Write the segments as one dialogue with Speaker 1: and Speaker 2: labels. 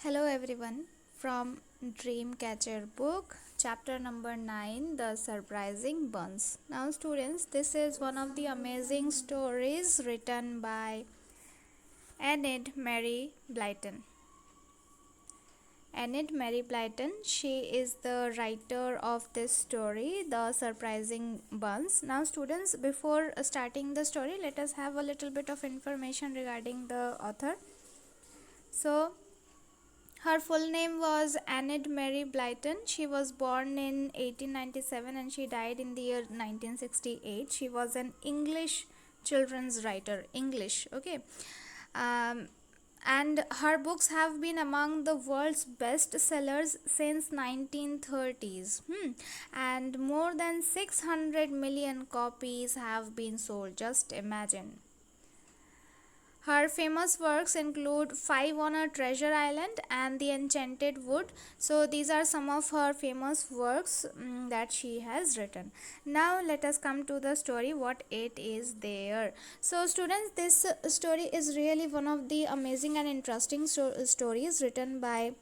Speaker 1: Hello everyone from Dreamcatcher book, chapter number 9, The Surprising Buns. Now students, this is one of the amazing stories written by Enid Mary Blyton. Enid Mary Blyton, she is the writer of this story, The Surprising Buns. Now students, before starting the story, let us have a little bit of information regarding the author. So, her full name was Enid Mary Blyton. She was born in 1897 and she died in the year 1968. She was an English children's writer. English, okay. And her books have been among the world's best sellers since 1930s. And more than 600 million copies have been sold. Just imagine. Her famous works include Five on a Treasure Island and The Enchanted Wood. So these are some of her famous works that she has written. Now let us come to the story, what it is there. So students, this story is really one of the amazing and interesting stories written by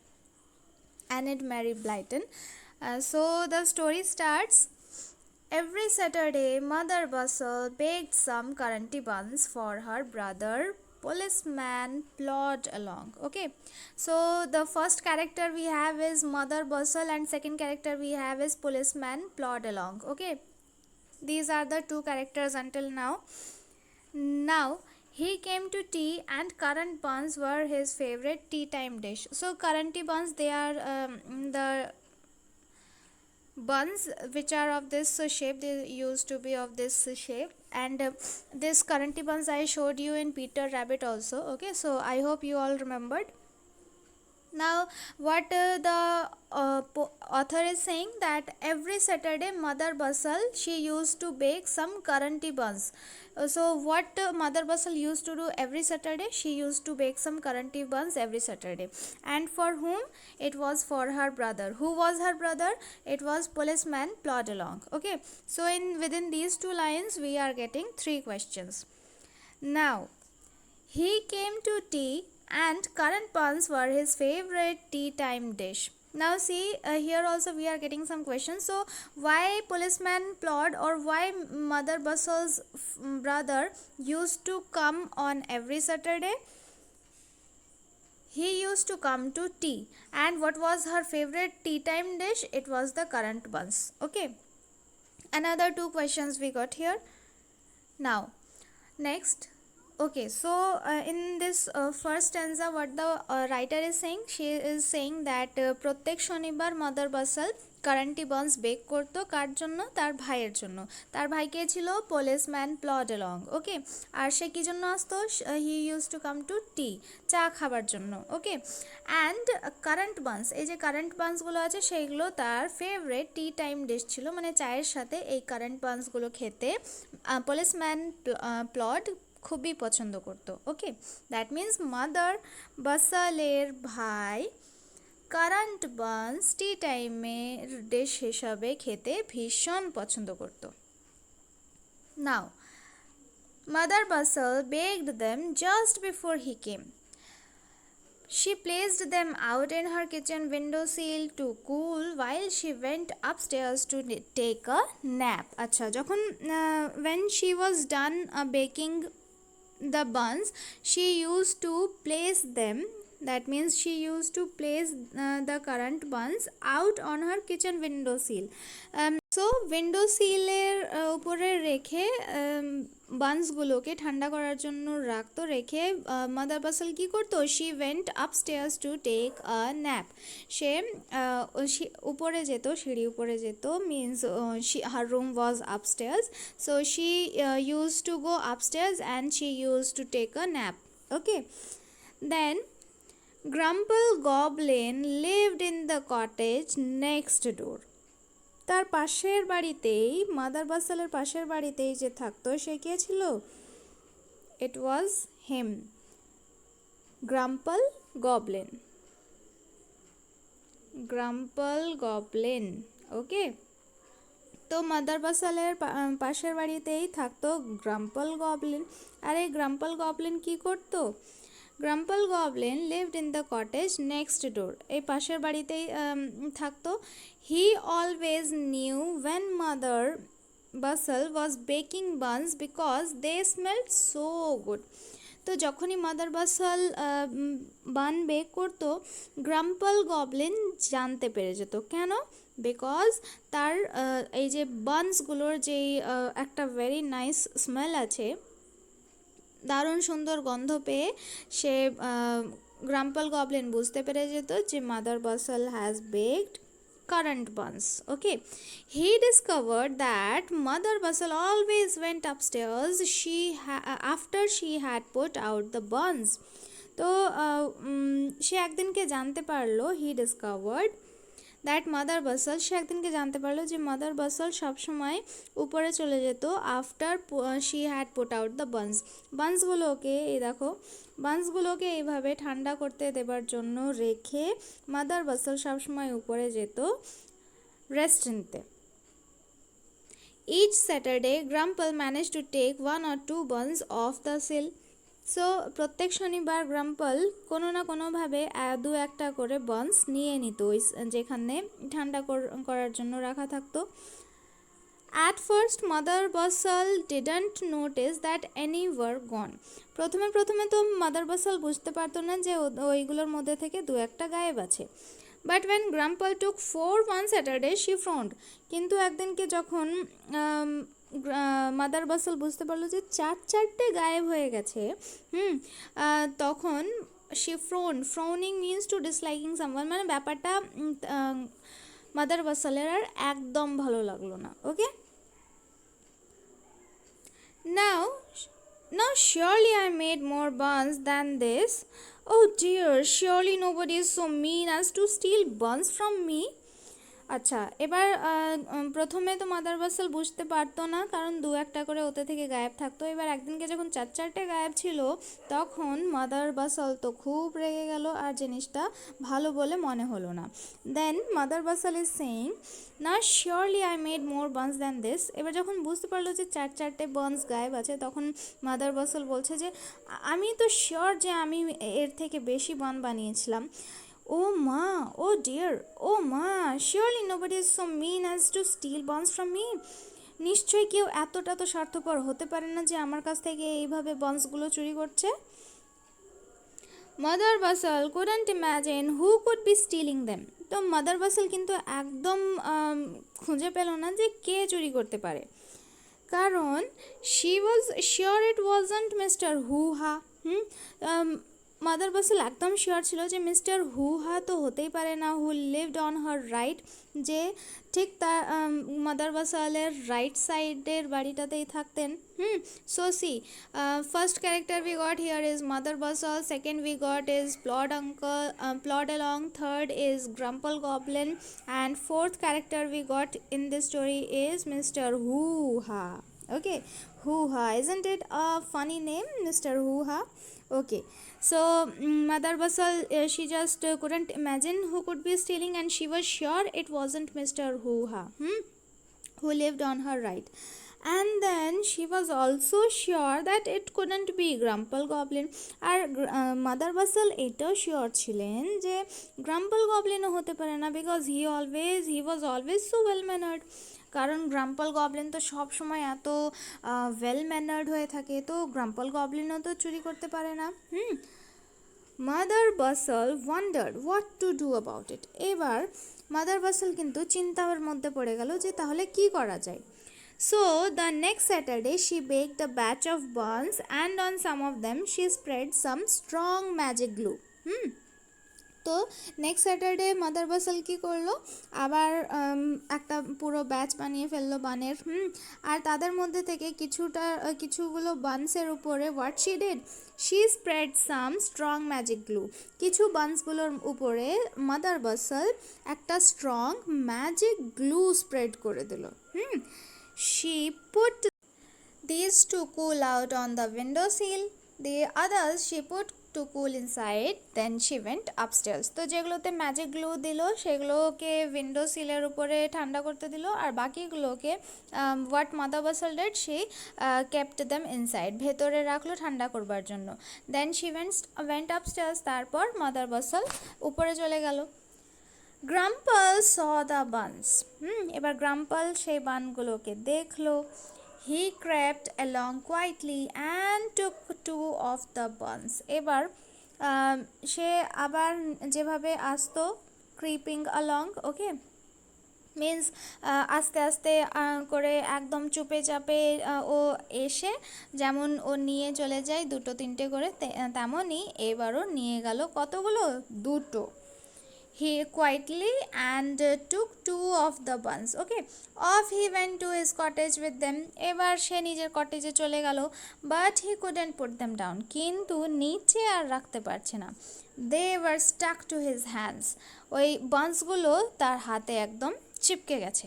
Speaker 1: Enid Mary Blyton. So the story starts. Every Saturday, Mother Bustle baked some currant buns for her brother Policeman Plod along. Okay, so the first character we have is Mother Bustle and second character we have is Policeman Plod along. Okay, these are the two characters until now. Now he came to tea and currant buns were his favorite tea time dish. So currant buns, they are the buns which are of this shape. They used to be of this shape, and this currant buns I showed you in Peter Rabbit also. Okay, so I hope you all remembered. Now what the author is saying, that every Saturday Mother Bustle, she used to bake some currant buns. So what Mother Bustle used to do every Saturday, she used to bake some currant buns every Saturday. And for whom? It was for her brother. Who was her brother? It was Policeman Plod along. Okay, so within these two lines we are getting three questions. Now he came to tea and currant buns were his favorite tea time dish. Now see, here also we are getting some questions. So why Policeman Plod, or why Mother Bustle's brother used to come on every Saturday? He used to come to tea, and what was her favorite tea time dish? It was the currant buns. Okay, another two questions we got here. Now next, okay, so in this first stanza, what the writer is saying, she is saying that প্রত্যেক শনিবার Mother Bustle currant buns bake করতো কার জন্য? তার ভাইয়ের জন্য। তার ভাই কে ছিল? Policeman Plod along. ওকে, আর সে কি জন্য আসতো? He use to come to tea, চা খাবার জন্য। ওকে, অ্যান্ড কারেন্ট বান্স, এই যে কারেন্ট বান্সগুলো আছে সেইগুলো তার ফেভারিট টি টাইম ডিশ ছিল, মানে চায়ের সাথে এই কারেন্ট বান্সগুলো খেতে Policeman Plod খুবই পছন্দ করতো। ওকে, দ্যাট মিন্স মাদার বাসালের ভাই কারেন্ট বান্স টি টাইমের ডিশ হিসাবে খেতে ভীষণ পছন্দ করতো। নাও Mother Bustle baked them just before he came. She placed them out in her kitchen windowsill to cool while she went upstairs to take a nap. আচ্ছা, যখন when she was done baking the buns, she used to place them, that means she used to place the currant buns out on her kitchen windowsill. So windowsill এর উপরে রেখে বান্সগুলোকে ঠান্ডা করার জন্য রাখতো, রেখে Mother Bustle কি করতো? she went upstairs to take a nap. সে উপরে যেত, সিঁড়ি উপরে যেত, means her room was upstairs, so she used to go upstairs and she used to take a nap. Okay, then Grumple Goblin lived in the cottage next door. তার পাশের বাড়িতেই, mother বাসালের পাশের বাড়িতেই যে থাকতো, সে কে ছিল? ইট ওয়াজ হিম, গ্রাম্পল গবলিন। গ্রাম্পল গবলিন। ওকে, তো mother বাসালের পাশের বাড়িতেই থাকতো গ্রাম্পল গবলিন। আর এই গ্রাম্পল গবলিন কি করতো? Grumple Goblin lived in the cottage next door. এই পাশের বাড়িতেই থাকতো. He always knew when Mother Bustle was baking buns because they smelled so good. তো যখনই মাদার বাসাল বান বেক করতো, গ্রাম্পল গবলিন জানতে পেরে যেত. কেন? বিকজ তার এই যে বানসগুলোর যেই একটা ভেরি নাইস স্মেল আছে, দারুণ সুন্দর গন্ধ পেয়ে সে গ্রাম্পল গবলিন বুঝতে পেরে যেত যে mother Bassal has baked currant buns. Okay, he discovered that Mother Bustle always went upstairs after she had put out the buns. তো সে একদিনকে জানতে পারলো, he discovered that Mother Bustle, সে একদিনকে জানতে পারলো যে মাদার বাসাল সবসময় উপরে চলে যেত after she had put out the buns. বান্সগুলোকে এই দেখো, বান্সগুলোকে এইভাবে ঠান্ডা করতে দেবার জন্য রেখে মাদার বাসাল সবসময় উপরে যেত রেস্ট নিতে. Each Saturday, Grumple managed to take 1 or 2 buns off the sill. So প্রত্যেক শনিবার গ্রাম্পল কোনো না কোনোভাবে 2-1টা করে বান্স নিয়ে নিত ওই যেখানে ঠান্ডা করার জন্য রাখা থাকতো. At first, Mother Bustle didn't notice that any were gone. প্রথমে তো মাদার বাসাল বুঝতে পারতো না যে ওইগুলোর মধ্যে থেকে 2-1টা গায়েব আছে. But when Grumple took 4 one Saturday, she frowned. কিন্তু একদিনকে যখন মাদার বাসাল বুঝতে পারলো যে 4-4টে গায়েব হয়ে গেছে, তখন she frowned. Frowning means to disliking someone, মানে ব্যাপারটা মাদার বাসালের আর একদম ভালো লাগলো না. ওকে, now surely I made more buns than this. Oh dear, surely nobody is so mean as to steal buns from me. আচ্ছা, এবার প্রথমে তো মাদার বাসাল বুঝতে পারতো না, কারণ 2-1টা করে ওতে থেকে গায়েব থাকতো. এবার একদিনকে যখন 4-4টে গায়েব ছিল, তখন মাদার বাসাল তো খুব রেগে গেল আর জিনিসটা ভালো বলে মনে হলো না. Then Mother Bustle is saying, no surely I made more buns than this. এবার যখন বুঝতে পারলো যে 4-4টে বান্স গায়েব আছে, তখন মাদার বাসাল বলছে যে আমি তো শিওর যে আমি এর থেকে বেশি বান বানিয়েছিলাম. Oh ma, oh dear, oh ma, surely nobody is so mean as to steal buns from me. নিশ্চয়ই কেউ এতটা তো স্বার্থপর হতে পারে না যে আমার কাছ থেকে এইভাবে বান্সগুলো চুরি করছে. Mother Bassal couldn't imagine who could be stealing them. তো মাদার বাসাল কিন্তু একদম খুঁজে পেল না যে কে চুরি করতে পারে, কারণ she was sure it wasn't Mr. Hoo-ha. Mother Bassal একদম শিওর ছিল যে মিস্টার হু-হা তো হতেই পারে না, who lived on her right, যে ঠিক তার মাদার বাসালের রাইট সাইডের বাড়িটাতেই থাকতেন. So see, first character we got here is mother Bassal, second we got is Plod along, third is Grumple goblin, and fourth character we got in this story is mister Hoo-ha. Okay, Hoo-ha, isn't it a funny name, Mr. Hoo-ha? Okay, so Mother Bustle, she just couldn't imagine who could be stealing, and she was sure it wasn't Mr. Hoo-ha, who lived on her right. And then she was also sure that it couldn't be Grumple Goblin. আর Mother Bustle এটাও sure ছিলেন যে Grumple গবলিনও হতে পারে না, because he was always so well mannered. কারণ গ্রাম্পল Goblin তো সব সময় এত ওয়েল ম্যানার্ড হয়ে থাকে, তো গ্রাম্পল গবলিনও তো চুরি করতে পারে না. Mother Bassal wondered what to do about it. এবার মাদার বাসাল কিন্তু চিন্তার মধ্যে পড়ে গেল যে তাহলে কি করা যায়. So the next Saturday she baked a batch of buns, and on some of them she spread some strong magic glue. তো নেক্সট স্যাটারডে মাদার বাসাল কী করলো, আবার একটা পুরো ব্যাচ বানিয়ে ফেললো বানের. আর তাদের মধ্যে থেকে কিছুগুলো বান্সের উপরে what she did, she spread some strong magic glue. কিছু বান্সগুলোর উপরে মাদার বাসাল একটা স্ট্রং ম্যাজিক গ্লু স্প্রেড করে দিল. She put these to cool out on the window sill. The others she put to cool inside, then she went upstairs. তো যেগুলোতে magic glue দিল সেগুলোকে window সিলের উপরে ঠান্ডা করতে দিল, আর বাকিগুলোকে what mother Bassal did, she kept them inside, ভেতরে রাখলো ঠান্ডা করবার জন্য। দেন শি ওয়েন্ট আপস্টেয়ার্স, তারপর মাদার বাসল উপরে চলে গেল। গ্রাম্পল স দ্য বানস, এবার গ্রাম্পল সেই বানগুলোকে দেখলো। He crept along quietly and took two of the buns. এবার সে আবার যেভাবে আসতো, ক্রিপিং along, ওকে, মিন্স আস্তে আস্তে করে একদম চুপে চাপে ও এসে যেমন ও নিয়ে চলে যায় দুটো তিনটে করে, তেমনই এবারও নিয়ে গেল কতগুলো, দুটো। He quietly and took two of the buns. Okay, off he went to his cottage with them. এবার সে নিজের কটেজে চলে গেল, but he couldn't put them down. কিন্তু নিচে আর রাখতে পারছে না। They were stuck to his hands. ওই বান্সগুলো তার হাতে একদম চিপকে গেছে।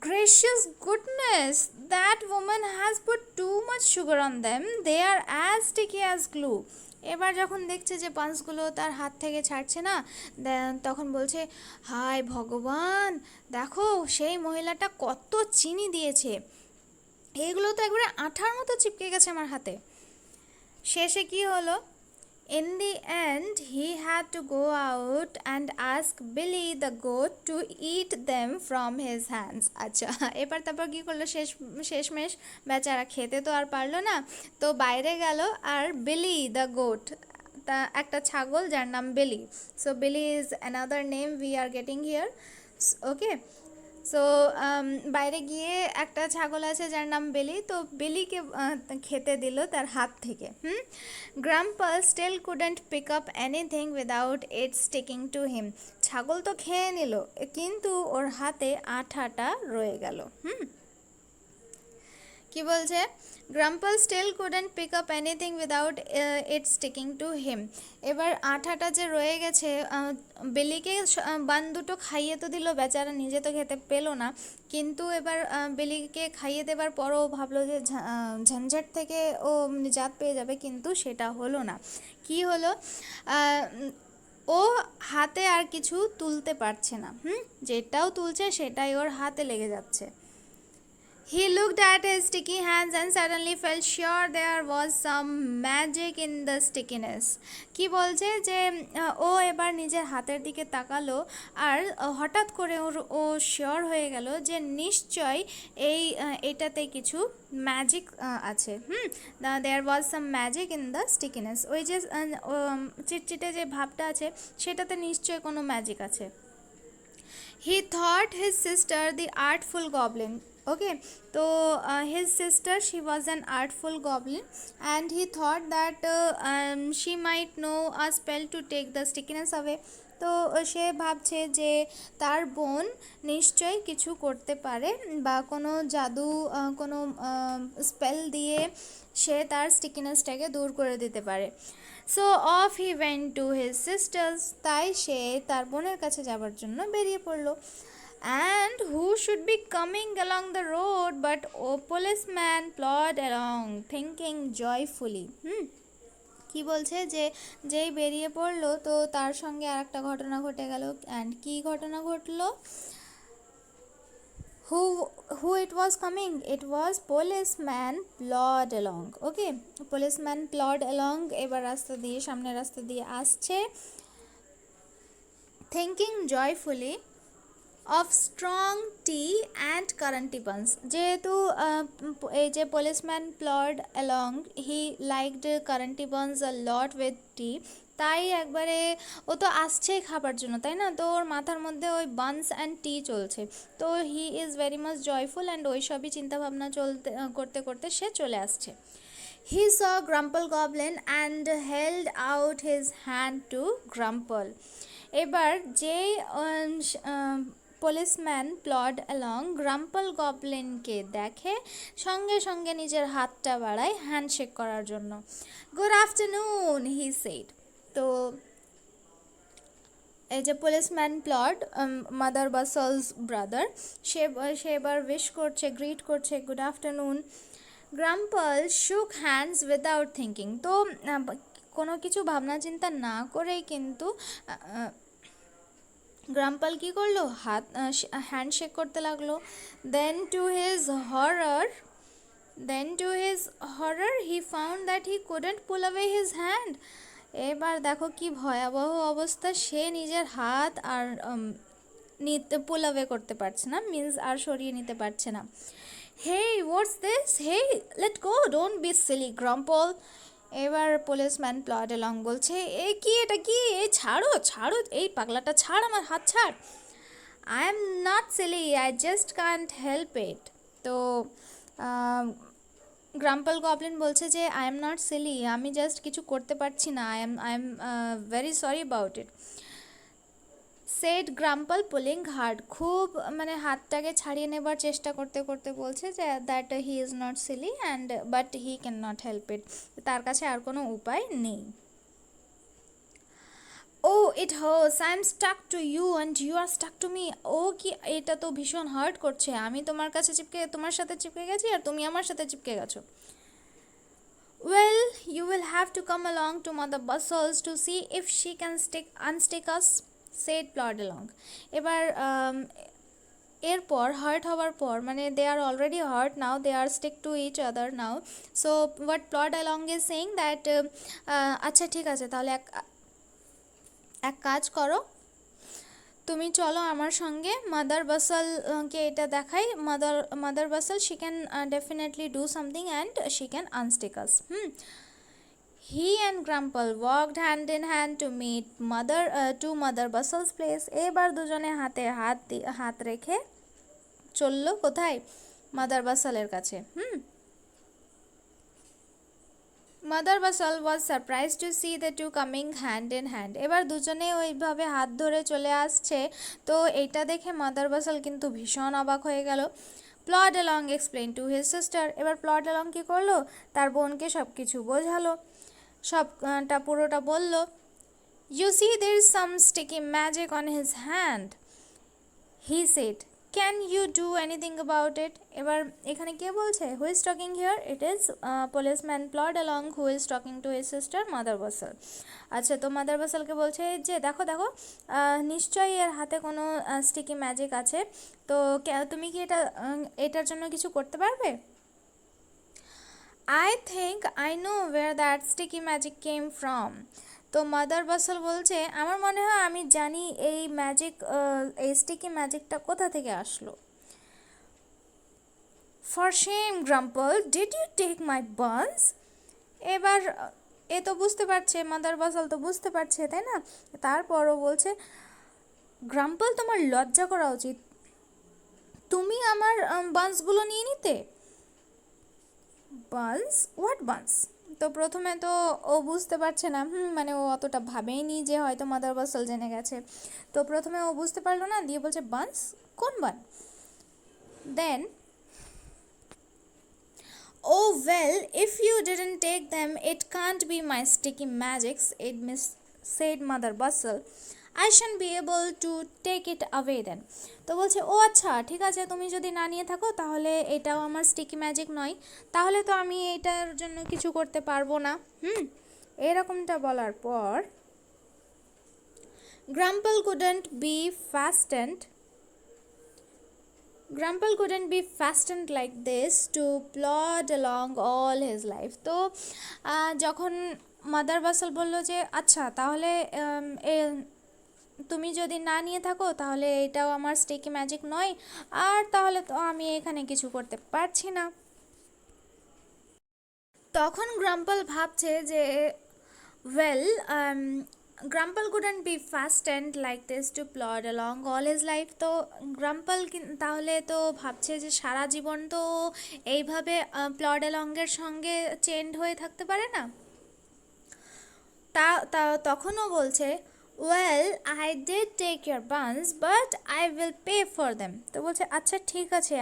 Speaker 1: Gracious goodness, that woman has put too much sugar on them. They are as sticky as glue. এবার যখন দেখছে যে বান্সগুলো তার হাত থেকে ছাড়ছে না, তখন বলছে, হায় ভগবান, দেখো সেই মহিলাটা কত চিনি দিয়েছে, এইগুলো তো একবারে আঠার মতো চিপকে গেছে আমার হাতে। শেষে কি হলো? In the end, he had to go out and ask Billy the goat to eat them from his hands. আচ্ছা, এবার তারপর কি করলো? শেষমেশ বেচারা খেতে তো আর পারলো না, তো বাইরে গেল, আর বিলি দ্য গোট, তা একটা ছাগল যার নাম বিলি, সো বিলি is another name we are getting here, okay. So বাইরে গিয়ে একটা ছাগল আছে যার নাম বেলি, তো বেলিকে খেতে দিল তার হাত থেকে। Grumple still couldn't pick up anything without it sticking to him. ছাগল তো খেয়ে নিল, কিন্তু ওর হাতে আঠাটা রয়ে গেল। কি বলছে? Grumple still couldn't pick up anything without it sticking to him. এবার আঠাটা যে রয়ে গেছে, বেলিকে বান দুটো খাইয়ে তো দিল, বেচারা নিজে তো খেতে পেলো না, কিন্তু এবার বেলিকে খাইয়ে দেবার পরও ভাবলো যে ঝঞ্ঝট থেকে ও নিজাত পেয়ে যাবে, কিন্তু সেটা হলো না। কি হলো? ও হাতে আর কিছু তুলতে পারছে না, যেটাও তুলছে সেটাই ওর হাতে লেগে যাচ্ছে। He looked at his sticky hands and suddenly felt sure there was some magic in the stickiness. কি বলছে যে ও এবার নিজের হাতের দিকে তাকালো, আর হঠাৎ করে ও শিওর হয়ে গেল যে নিশ্চয় এটাতে কিছু ম্যাজিক আছে। দেয়ার ওয়াজ সাম ম্যাজিক ইন দ্য স্টিকিনেস। ওই যে চিটচিটে যে ভাবটা আছে সেটাতে নিশ্চয় কোনো ম্যাজিক আছে। He thought his sister the artful goblin. Okay, so his sister, she was an artful goblin, and he thought that she might know a spell to take the stickiness away. তো সে ভাবছে যে তার বোন নিশ্চয়ই কিছু করতে পারে, বা কোনো জাদু কোনো স্পেল দিয়ে সে তার স্টিকিনেসটাকে দূর করে দিতে পারে। So of he went to his sisters, তাই সে তার বোনের কাছে যাবার জন্য বেরিয়ে পড়লো। And who should be coming along the road but a policeman plod along, thinking joyfully. কি বলছে যে যেই বেরিয়ে পড়লো, তো তার সঙ্গে আর একটা ঘটনা ঘটে গেল। অ্যান্ড কি ঘটনা ঘটলো? who it was coming? It was policeman plod along. Okay, policeman plod along, এবার রাস্তা দিয়ে, সামনের রাস্তা দিয়ে আসছে, thinking joyfully of strong tea and currenty buns. যেহেতু এই যে policeman plod along, he liked currenty buns a lot with tea, তাই একবারে ও তো আসছেই খাবার জন্য, তাই না? তো ওর মাথার মধ্যে ওই বানস অ্যান্ড টি চলছে, তো he is very much joyful, and ওই সবই চিন্তাভাবনা করতে করতে সে চলে আসছে। He saw Grumple Goblin and held out his hand to Grumple. এবার যেই পুলিশম্যান প্লড অ্যালং গ্রাম্পল গবলিনকে দেখে, সঙ্গে সঙ্গে নিজের হাতটা বাড়ায় হ্যান্ডশেক করার জন্য। Good afternoon, he said. তো এই যে পুলিশম্যান প্লড, মাদার বাসলস ব্রাদার, সে এবার উইশ করছে, গ্রিট করছে, গুড আফটারনুন। গ্রাম্পল শুক হ্যান্ডস উইদাউট থিঙ্কিং। তো কোনো কিছু ভাবনা চিন্তা না করেই কিন্তু গ্রাম্পাল কী করলো, হ্যান্ডশেক করতে লাগলো। Then to his horror he found that he couldn't pull away his hand. এবার দেখো কি ভয়াবহ অবস্থা, সে নিজের হাত আর পুল অ্যাওয়ে করতে পারছে না, মিন্স আর সরিয়ে নিতে পারছে না। Hey what's this, hey let go, don't be silly Grumple. এবার পুলিশম্যান প্লড এলং বলছে, এ কি, এটা কি, এই ছাড়ো ছাড়ো, এই পাগলাটা ছাড়, আমার হাত ছাড়। I am not silly, I just can't help it. তো গ্রাম্পল গবলিন বলছে যে আই এম নট সিলি, আমি জাস্ট কিছু করতে পারছি না, I am very sorry about it. Said Grumple pulling hard, খুব মানে হাতটাকে ছাড়িয়ে নেবার চেষ্টা করতে করতে বলছে যে that he is not silly and but he can not help it, তার কাছে আর কোনো উপায় নেই। Oh it hurts, I am stuck to you and you are stuck to me. ও কি, এটা তো ভীষণ হার্ট করছে, আমি তোমার কাছে তোমার সাথে চিপকে গেছি আর তুমি আমার সাথে চিপকে গেছো। Well, you will have to come along to Mother Bustles to see if she can unstick us, said Plod Along. এবার এরপর হার্ট হওয়ার পর, মানে they are already hurt now, they are stick to each other now. So what Plod along is saying that আচ্ছা ঠিক আছে, তাহলে এক কাজ করো, তুমি চলো আমার সঙ্গে, মাদার বাসলকে এটা দেখাই, mother Bassal she can definitely do something and she can unstick us. He and Grumple walked hand in hand to meet Mother Bustle's place. এবার দুজনে হাতে হাত রেখে চললো কোথায়, মাদার বাসলের কাছে। Mother Bustle was surprise to see the two coming hand in hand. এবার দুজনে ওইভাবে হাত ধরে চলে আসছে, তো এইটা দেখে মাদার বাসল কিন্তু ভীষণ অবাক হয়ে গেল। Plod along explain to his sister. এবার প্লড অ্যালং কী করলো, তার বোনকে সব কিছু বোঝালো, সবটা পুরোটা বলল। You see there is some sticky magic on his hand, he said, can you do anything about it. এবার এখানে কে বলছে, who is talking here, it is policeman Plod along who is talking to his sister mother Bassal. আচ্ছা, তো mother বাসলকে বলছে যে দেখো দেখো, নিশ্চয়ই এর হাতে কোনো স্টিকি ম্যাজিক আছে, তো তুমি কি এটার জন্য কিছু করতে পারবে। I think I know where that sticky magic came from. তো মাদার বাসল বলছে, আমার মনে হয় আমি জানি এই এই স্টিকি ম্যাজিকটা কোথা থেকে আসলো। For shame, Grumple, did you take my buns? এবার এ তো বুঝতে পারছে, মাদার বাসল তো বুঝতে পারছে, তাই না। তারপরও বলছে, গ্রাম্পল তোমার লজ্জা করা উচিত, তুমি আমার বান্সগুলো নিয়ে নিতে। Buns, what buns. তো প্রথমে তো ও বুঝতে পারছে না, মানে ও অতটা ভাবেইনি যে হয়তো মাদার বাসল জেনে গেছে, তো প্রথমে ও বুঝতে পারলো না, দিয়ে বলছে বান্স, কোন বান। দেন, oh well, if you didn't take them it can't be my sticky magics, said Mother Bustle. I shan't be able to take it away then. তো বলছে, ও আচ্ছা ঠিক আছে, তুমি যদি না নিয়ে থাকো তাহলে এটাও আমার স্টিকি ম্যাজিক নয়, তাহলে তো আমি এটার জন্য কিছু করতে পারবো না। এরকমটা বলার পর Grumple couldn't be fastened like this to plod along all his life. তো যখন মাদার বাসল বললো যে আচ্ছা তাহলে তুমি যদি না নিয়ে থাকো তাহলে এটাও আমার স্টিকি ম্যাজিক নয়, আর তাহলে তো আমি এখানে কিছু করতে পারছি না। তখন গ্রাম্পল ভাবছে যে well, Grumple couldn't be fastened like this to plod along all his life. তো গ্রাম্পল তাহলে তো ভাবছে যে সারা জীবন তো এইভাবে প্লড অ্যালংয়ের সঙ্গে চেন্ড হয়ে থাকতে পারে না। তখনও বলছে, well I did take your buns but I will pay for them. তো বলছে আচ্ছা ঠিক আছে,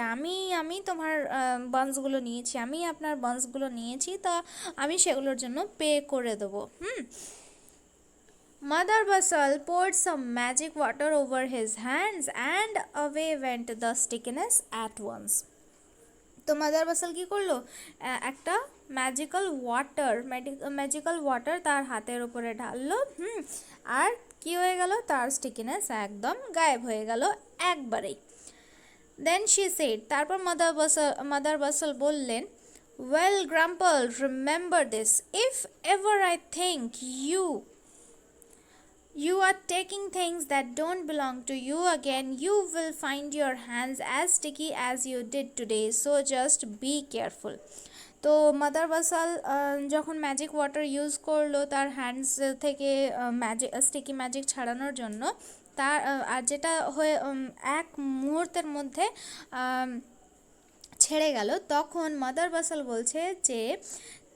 Speaker 1: আমি তোমার বান্সগুলো নিয়েছি, আমি আপনার বান্সগুলো নিয়েছি, তা আমি সেগুলোর জন্য পে করে দেবো। Mother Bustle poured some magic water over his hands and away went the stickiness at once. তো মাদার বাসাল কি করলো, একটা ম্যাজিক্যাল ওয়াটার তার হাতের উপরে ঢাললো, আর কি হয়ে গেল, তার স্টিকিনেস একদম গায়েব হয়ে গেল একবারেই। দেন শি সেড, তারপর মাদার বাসাল বললেন, well Grumple, remember this, if ever I think you are taking things that don't belong to you again, you will find your hands as sticky as you did today, so just be careful. তো mother বাসাল যখন magic water use করলো তার hands থেকে sticky magic ছাড়ানোর জন্য, তার আর যেটা হয়ে এক মুহূর্তের মধ্যে ছেড়ে গেল, তখন মাদার বাসাল বলছে যে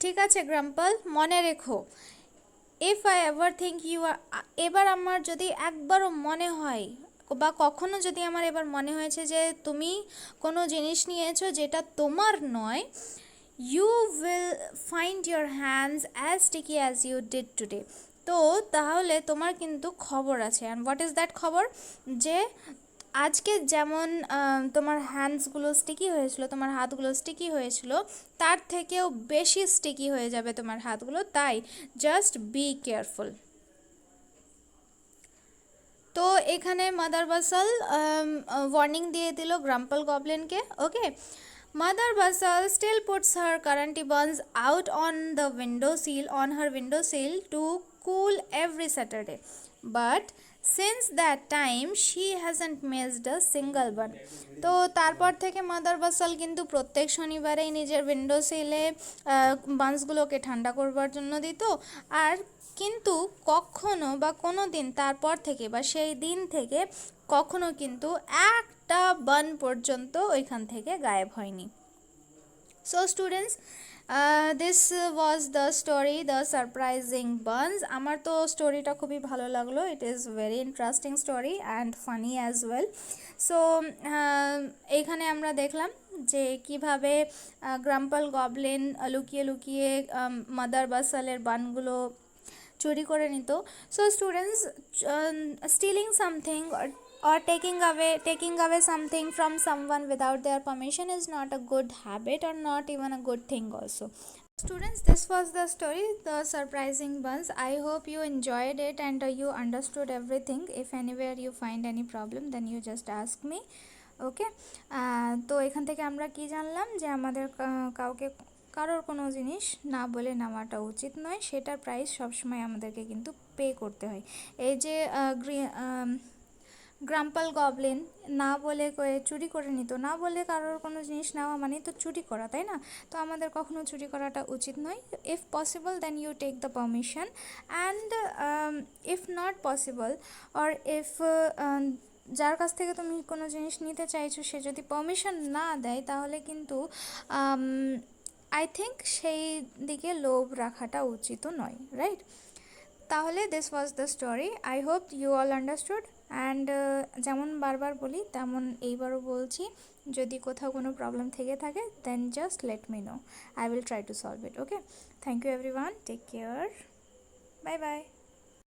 Speaker 1: ঠিক আছে গ্রাম্পল, মনে রেখো, if I ever think you are, এবার আমার যদি একবারও মনে হয় বা কখনো যদি আমার এবার মনে হয়েছে যে তুমি কোনো জিনিস নিয়েছো যেটা তোমার নয়, you will find your hands as sticky as you did today. তো তাহলে তোমার কিন্তু খবর আছে। অ্যান্ড হোয়াট ইজ দ্যাট খবর, যে আজকে যেমন তোমার হ্যান্ডসগুলো স্টিকি হয়েছিল, তোমার হাতগুলো স্টিকি হয়েছিল, তার থেকেও বেশি স্টিকি হয়ে যাবে তোমার হাতগুলো, তাই জাস্ট বি কেয়ারফুল। তো এখানে মাদার বাসাল ওয়ার্নিং দিয়ে দিল গ্রাম্পল গবলিনকে। ওকে, mother বাসাল still puts her currant buns out on her window sill to cool every Saturday, but since that time she hasn't missed a single bun. তো তারপর থেকে মাদার বাসাল কিন্তু প্রত্যেক শনিবারেই নিজের উইন্ডো সিলে বান্সগুলোকে ঠান্ডা করবার জন্য দিত, আর কিন্তু কখনো বা কোনো দিন তারপর থেকে বা সেই দিন থেকে কখনো কিন্তু একটা বান পর্যন্ত ওইখান থেকে গায়েব হয়নি। So students, this was the story the surprising Banas. আমার তো স্টোরিটা খুবই ভালো লাগলো, it is very interesting story and funny as well. So এইখানে আমরা দেখলাম যে কিভাবে গ্রাম্পল গবলিন লুকিয়ে লুকিয়ে মাদার বাসালের বানগুলো চুরি করে নিত। So students, stealing something or taking away something from someone without their permission is not a good habit or not even a good thing also. Students, this was the story, the surprising buns. I hope you enjoyed it and you understood everything. If anywhere you find any problem, then you just ask me. ওকে, তো এখান থেকে আমরা কি জানলাম, যে আমাদের কারোর কোনো জিনিস না বলে নেওয়াটা উচিত নয়, সেটার প্রাইস সবসময় আমাদেরকে কিন্তু পে করতে হয়। এই যে গ্রাম্পল গবলিন না বলে চুরি করে নিত, না বলে কারোর কোনো জিনিস নেওয়া মানে তো চুরি করা, তাই না? তো আমাদের কখনো চুরি করাটা উচিত নয়। If possible then you take the permission, and if not possible or if যার কাছ থেকে তুমি কোনো জিনিস নিতে চাইছো সে যদি পারমিশন না দেয়, তাহলে কিন্তু আই থিঙ্ক সেই দিকে লোভ রাখাটা উচিতও নয়, রাইট? তাহলে this was the story, I hope you all understood. And যেমন বারবার বলি তেমন এইবারও বলছি, যদি কোথাও কোনো প্রবলেম থেকে থাকে then just let me know, I will try to solve it. Okay, thank you everyone, take care, bye by.